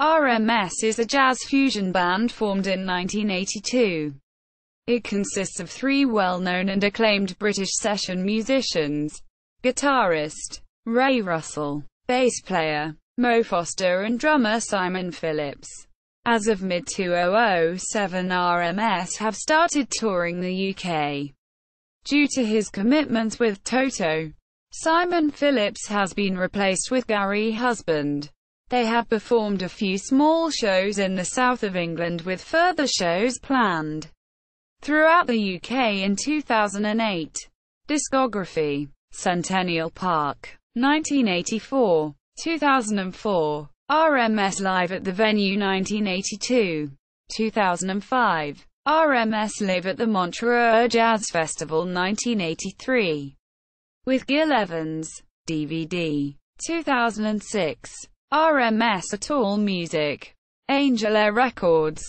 RMS is a jazz fusion band formed in 1982. It consists of three well-known and acclaimed British session musicians: guitarist Ray Russell, bass player Mo Foster, and drummer Simon Phillips. As of mid-2007, RMS have started touring the UK. Due to his commitments with Toto, Simon Phillips has been replaced with Gary Husband. They have performed a few small shows in the south of England, with further shows planned throughout the UK in 2008. Discography: Centennial Park, 1984. 2004. RMS Live at the Venue, 1982. 2005. RMS Live at the Montreux Jazz Festival, 1983. With Gil Evans. DVD. 2006. RMS at All Music. Angel Air Records.